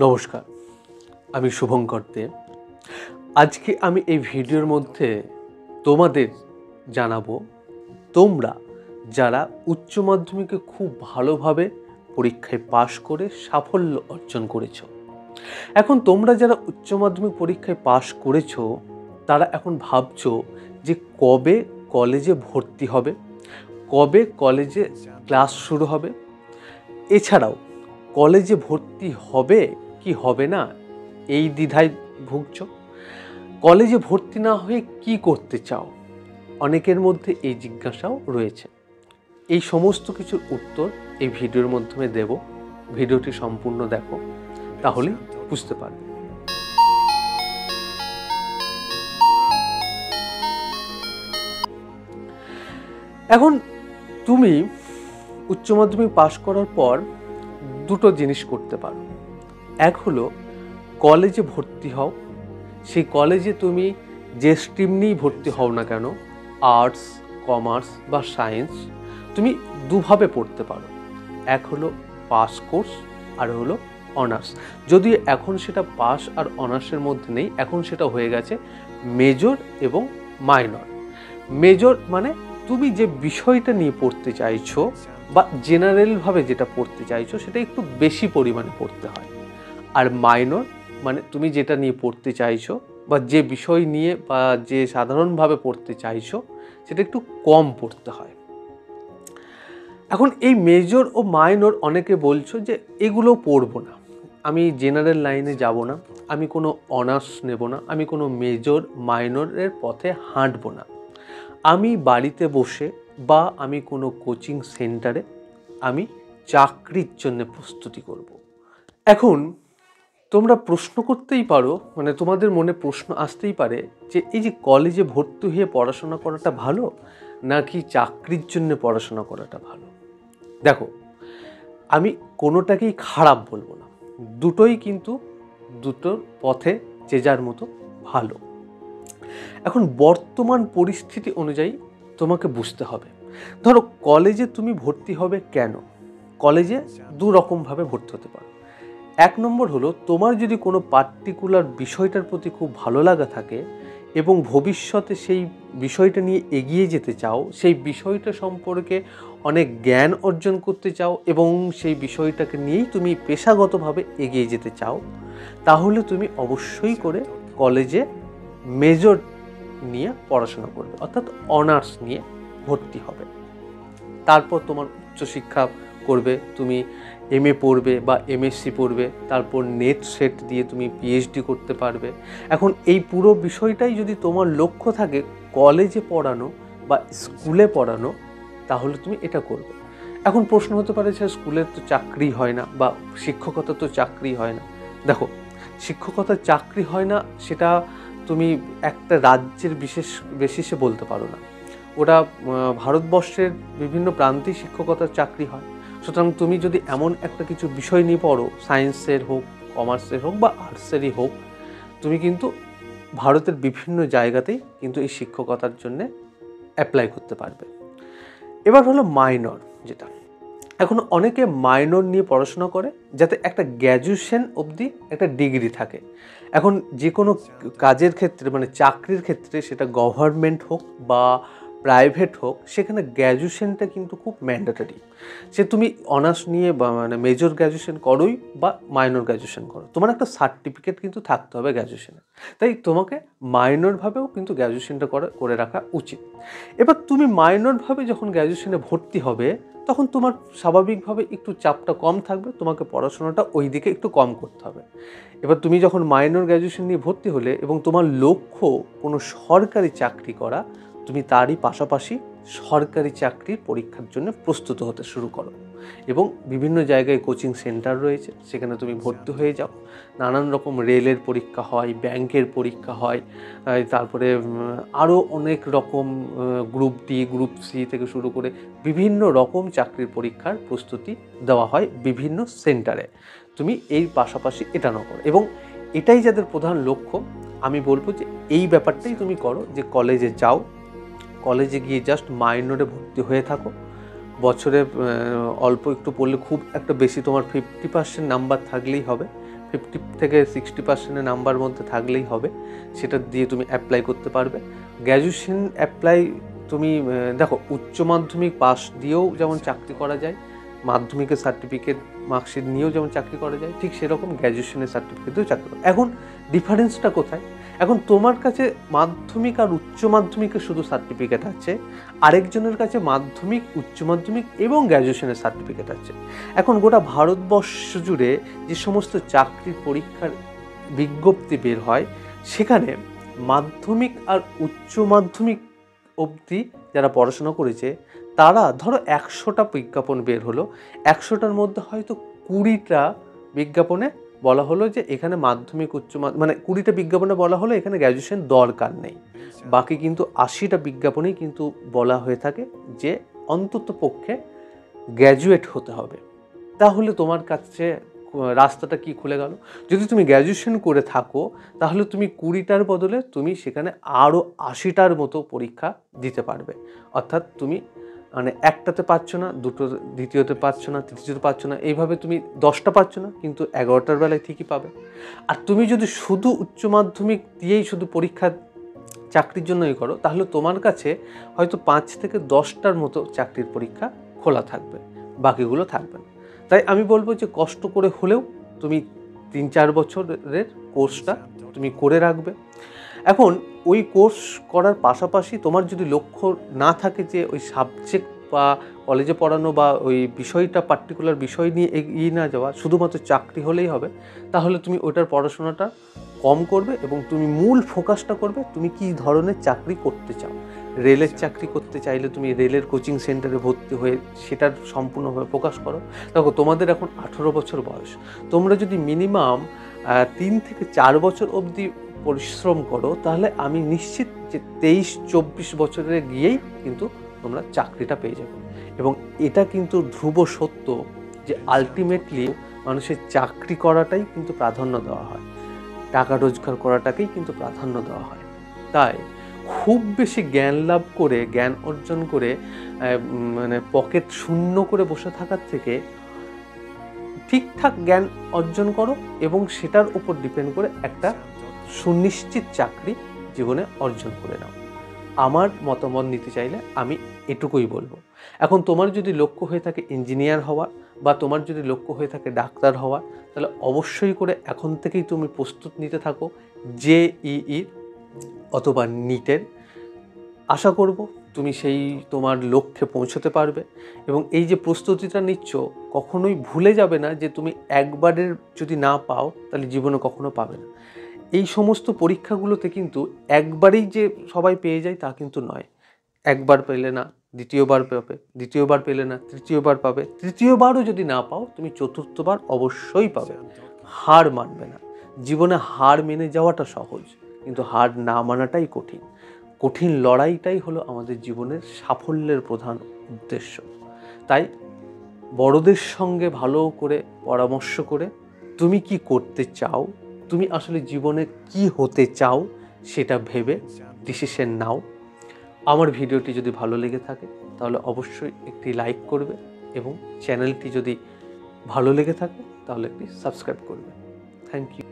নমস্কার, আমি শুভঙ্কর দে। আজকে আমি এই ভিডিওর মধ্যে তোমাদের জানাবো, তোমরা যারা উচ্চ মাধ্যমিকে খুব ভালোভাবে পরীক্ষায় পাশ করে সাফল্য অর্জন করেছো। এখন তোমরা যারা উচ্চ মাধ্যমিক পরীক্ষায় পাশ করেছো, তারা এখন ভাবছো যে কবে কলেজে ভর্তি হবে, কবে কলেজে ক্লাস শুরু হবে। এছাড়াও কলেজে ভর্তি হবে কি হবে না এই দ্বিধায় ভুগছো। কলেজে ভর্তি না হয়ে কি করতে চাও, অনেকের মধ্যে এই জিজ্ঞাসাও রয়েছে। এই সমস্ত কিছুর উত্তর এই ভিডিওর মাধ্যমে দেব। ভিডিওটি সম্পূর্ণ দেখো, তাহলে বুঝতে পারবে। এখন তুমি উচ্চ মাধ্যমিক পাশ করার পর দুটো জিনিস করতে পারো। এক হলো কলেজে ভর্তি হও। সেই কলেজে তুমি যে স্ট্রিম নিয়েই ভর্তি হও না কেন, আর্টস, কমার্স বা সায়েন্স, তুমি দুভাবে পড়তে পারো। এক হলো পাস কোর্স, আর হলো অনার্স। যদিও এখন সেটা পাস আর অনার্সের মধ্যে নেই, এখন সেটা হয়ে গেছে মেজর এবং মাইনর। মেজর মানে তুমি যে বিষয়টা নিয়ে পড়তে চাইছো বা জেনারেলভাবে যেটা পড়তে চাইছো সেটা একটু বেশি পরিমাণে পড়তে হয়। আর মাইনর মানে তুমি যেটা নিয়ে পড়তে চাইছো বা যে বিষয় নিয়ে বা যে সাধারণভাবে পড়তে চাইছো সেটা একটু কম পড়তে হয়। এখন এই মেজর ও মাইনর অনেকে বলছো যে এগুলো পড়বো না, আমি জেনারেল লাইনে যাব না, আমি কোনো অনার্স নেব না, আমি কোনো মেজর মাইনরের পথে হাঁটবো না, আমি বাড়িতে বসে বা আমি কোনো কোচিং সেন্টারে আমি চাকরির জন্য প্রস্তুতি করব। এখন তোমরা প্রশ্ন করতেই পারো, মানে তোমাদের মনে প্রশ্ন আসতেই পারে যে এই যে কলেজে ভর্তি হয়ে পড়াশোনা করাটা ভালো নাকি চাকরির জন্য পড়াশোনা করাটা ভালো। দেখো, আমি কোনোটাকেই খারাপ বলবো না, দুটোই কিন্তু দুটোর পথে যে যার মতো ভালো। এখন বর্তমান পরিস্থিতি অনুযায়ী তোমাকে বুঝতে হবে। ধরো কলেজে তুমি ভর্তি হবে কেন, কলেজে দু রকমভাবে ভর্তি হতে পারো। এক নম্বর হলো তোমার যদি কোনো পার্টিকুলার বিষয়টার প্রতি খুব ভালো লাগা থাকে এবং ভবিষ্যতে সেই বিষয়টা নিয়ে এগিয়ে যেতে চাও, সেই বিষয়টা সম্পর্কে অনেক জ্ঞান অর্জন করতে চাও এবং সেই বিষয়টাকে নিয়েই তুমি পেশাগতভাবে এগিয়ে যেতে চাও, তাহলে তুমি অবশ্যই করে কলেজে মেজর নিয়ে পড়াশোনা করবে, অর্থাৎ অনার্স নিয়ে ভর্তি হবে। তারপর তোমার উচ্চশিক্ষা করবে, তুমি এমএ পড়বে বা এমএসসি পড়বে, তারপর নেট সেট দিয়ে তুমি পিএইচডি করতে পারবে। এখন এই পুরো বিষয়টাই যদি তোমার লক্ষ্য থাকে কলেজে পড়ানো বা স্কুলে পড়ানো, তাহলে তুমি এটা করবে। এখন প্রশ্ন হতে পারে যে স্কুলের তো চাকরি হয় না বা শিক্ষকতা তো চাকরি হয় না। দেখো, শিক্ষকতার চাকরি হয় না সেটা তুমি একটা রাজ্যের বিশেষ বেসিসে বলতে পারো না, ওটা ভারতবর্ষের বিভিন্ন প্রান্তেই শিক্ষকতার চাকরি হয়। সুতরাং তুমি যদি এমন একটা কিছু বিষয় নিয়ে পড়ো, সায়েন্সের হোক, কমার্সের হোক বা আর্টসেরই হোক, তুমি কিন্তু ভারতের বিভিন্ন জায়গাতেই কিন্তু এই শিক্ষকতার জন্যে অ্যাপ্লাই করতে পারবে। এবার হলো মাইনর, যেটা এখন অনেকে মাইনর নিয়ে পড়াশোনা করে যাতে একটা গ্র্যাজুয়েশন অবধি একটা ডিগ্রি থাকে। এখন যে কোনো কাজের ক্ষেত্রে মানে চাকরির ক্ষেত্রে সেটা গভর্নমেন্ট হোক বা প্রাইভেট হোক, সেখানে গ্র্যাজুয়েশনটা কিন্তু খুব ম্যান্ডেটরি। সে তুমি অনার্স নিয়ে বা মানে মেজর গ্র্যাজুয়েশন করোই বা মাইনর গ্র্যাজুয়েশন করো, তোমার একটা সার্টিফিকেট কিন্তু থাকতে হবে গ্র্যাজুয়েশনে। তাই তোমাকে মাইনরভাবেও কিন্তু গ্র্যাজুয়েশনটা করে রাখা উচিত। এবার তুমি মাইনরভাবে যখন গ্র্যাজুয়েশনে ভর্তি হবে, তখন তোমার স্বাভাবিকভাবে একটু চাপটা কম থাকবে, তোমাকে পড়াশোনাটা ওই দিকে একটু কম করতে হবে। এবার তুমি যখন মাইনর গ্র্যাজুয়েশন নিয়ে ভর্তি হলে এবং তোমার লক্ষ্য কোনো সরকারি চাকরি করা, তুমি তারই পাশাপাশি সরকারি চাকরির পরীক্ষার জন্য প্রস্তুত হতে শুরু করো এবং বিভিন্ন জায়গায় কোচিং সেন্টার রয়েছে, সেখানে তুমি ভর্তি হয়ে যাও। নানান রকম রেলের পরীক্ষা হয়, ব্যাংকের পরীক্ষা হয়, তারপরে আরও অনেক রকম গ্রুপ ডি, গ্রুপ সি থেকে শুরু করে বিভিন্ন রকম চাকরির পরীক্ষার প্রস্তুতি দেওয়া হয় বিভিন্ন সেন্টারে। তুমি এই পাশাপাশি এটা না করো, এবং এটাই যাদের প্রধান লক্ষ্য, আমি বলবো যে এই ব্যাপারটাই তুমি করো, যে কলেজে যাও, কলেজে গিয়ে জাস্ট মাইনরে ভর্তি হয়ে থাকো। বছরে অল্প একটু পড়লে, খুব একটা বেশি তোমার 50% নাম্বার থাকলেই হবে, 50 থেকে 60% নাম্বার মধ্যে থাকলেই হবে, সেটা দিয়ে তুমি অ্যাপ্লাই করতে পারবে। গ্র্যাজুয়েশন অ্যাপ্লাই তুমি দেখো, উচ্চ মাধ্যমিক পাস দিয়েও যেমন চাকরি করা যায়, মাধ্যমিকের সার্টিফিকেট মার্কশিট নিয়েও যেমন চাকরি করা যায়, ঠিক সেরকম গ্র্যাজুয়েশনের সার্টিফিকেটেও চাকরি করা। এখন ডিফারেন্সটা কোথায়? এখন তোমার কাছে মাধ্যমিক আর উচ্চ মাধ্যমিকের শুধু সার্টিফিকেট আছে, আরেকজনের কাছে মাধ্যমিক, উচ্চ মাধ্যমিক এবং গ্র্যাজুয়েশনের সার্টিফিকেট আছে। এখন গোটা ভারতবর্ষ জুড়ে যে সমস্ত চাকরির পরীক্ষার বিজ্ঞপ্তি বের হয়, সেখানে মাধ্যমিক আর উচ্চ মাধ্যমিক অবধি যারা পড়াশোনা করেছে তারা, ধরো 100টা বিজ্ঞাপন বের হলো, 100টার মধ্যে হয়তো 20টা বিজ্ঞাপনে বলা হলো যে এখানে মাধ্যমিক মানে 20টা বিজ্ঞাপনে বলা হলো এখানে গ্র্যাজুয়েশন দরকার নেই। বাকি কিন্তু 80টা বিজ্ঞাপনেই কিন্তু বলা হয়ে থাকে যে অন্তত পক্ষে গ্র্যাজুয়েট হতে হবে। তাহলে তোমার কাছে রাস্তাটা কি খুলে গেল? যদি তুমি গ্র্যাজুয়েশন করে থাকো তাহলে তুমি 20টার বদলে তুমি সেখানে আরও 80টার মতো পরীক্ষা দিতে পারবে। অর্থাৎ তুমি মানে একটাতে পাচ্ছ না, দুটো দ্বিতীয়তে পাচ্ছ না, তৃতীয়তে পাচ্ছ না, এইভাবে তুমি 10টা পাচ্ছ না, কিন্তু 11টার বেলায় ঠিকই পাবে। আর তুমি যদি শুধু উচ্চ মাধ্যমিক দিয়েই শুধু পরীক্ষা চাকরির জন্যই করো, তাহলে তোমার কাছে হয়তো 5 থেকে 10টার মতো চাকরির পরীক্ষা খোলা থাকবে, বাকিগুলো থাকবে না। তাই আমি বলবো যে কষ্ট করে হলেও তুমি 3-4 বছরের কোর্সটা তুমি করে রাখবে। এখন ওই কোর্স করার পাশাপাশি তোমার যদি লক্ষ্য না থাকে যে ওই সাবজেক্ট বা কলেজে পড়ানো বা ওই বিষয়টা পার্টিকুলার বিষয় নিয়ে এগিয়ে না যাওয়া, শুধুমাত্র চাকরি হলেই হবে, তাহলে তুমি ওইটার পড়াশোনাটা কম করবে এবং তুমি মূল ফোকাসটা করবে তুমি কী ধরনের চাকরি করতে চাও। রেলের চাকরি করতে চাইলে তুমি রেলের কোচিং সেন্টারে ভর্তি হয়ে সেটার সম্পূর্ণভাবে ফোকাস করো। দেখো, তোমাদের এখন 18 বছর বয়স, তোমরা যদি মিনিমাম 3 থেকে 4 বছর অবধি পরিশ্রম করো, তাহলে আমি নিশ্চিত যে 23-24 বছরে গিয়েই কিন্তু তোমরা চাকরিটা পেয়ে যাবে। এবং এটা কিন্তু ধ্রুব সত্য যে আলটিমেটলি মানুষের চাকরি করাটাই কিন্তু প্রাধান্য দেওয়া হয়, টাকা রোজগার করাটাকেই কিন্তু প্রাধান্য দেওয়া হয়। তাই খুব বেশি জ্ঞান লাভ করে, জ্ঞান অর্জন করে মানে পকেট শূন্য করে বসে থাকার থেকে ঠিকঠাক জ্ঞান অর্জন করো এবং সেটার উপর ডিপেন্ড করে একটা সুনিশ্চিত চাকরি জীবনে অর্জন করে নাও। আমার মতামত নিতে চাইলে আমি এটুকুই বলবো। এখন তোমার যদি লক্ষ্য হয়ে থাকে ইঞ্জিনিয়ার হওয়া বা তোমার যদি লক্ষ্য হয়ে থাকে ডাক্তার হওয়া, তাহলে অবশ্যই করে এখন থেকেই তুমি প্রস্তুত নিতে থাকো JEE অথবা নিটের। আশা করব তুমি সেই তোমার লক্ষ্যে পৌঁছতে পারবে। এবং এই যে প্রস্তুতিটা নিচ্ছ, কখনোই ভুলে যাবে না যে তুমি একবারের যদি না পাও তাহলে জীবনে কখনো পাবে না। এই সমস্ত পরীক্ষাগুলোতে কিন্তু একবারেই যে সবাই পেয়ে যায় তা কিন্তু নয়। একবার পেলে না দ্বিতীয়বার পাবে, দ্বিতীয়বার পেলে না তৃতীয়বার পাবে, তৃতীয়বারও যদি না পাও তুমি চতুর্থবার অবশ্যই পাবে। হার মানবে না। জীবনে হার মেনে যাওয়াটা সহজ, কিন্তু হার না মানাটাই কঠিন। কঠিন লড়াইটাই হলো আমাদের জীবনের সাফল্যের প্রধান উদ্দেশ্য। তাই বড়দের সঙ্গে ভালো করে পরামর্শ করে তুমি কি করতে চাও, তুমি আসলে জীবনে কি হতে চাও সেটা ভেবে ডিসিশন নাও। আমার ভিডিওটি যদি ভালো লেগে থাকে তাহলে অবশ্যই একটি লাইক করবে এবং চ্যানেলটি যদি ভালো লেগে থাকে তাহলে একটি সাবস্ক্রাইব করবে। Thank you.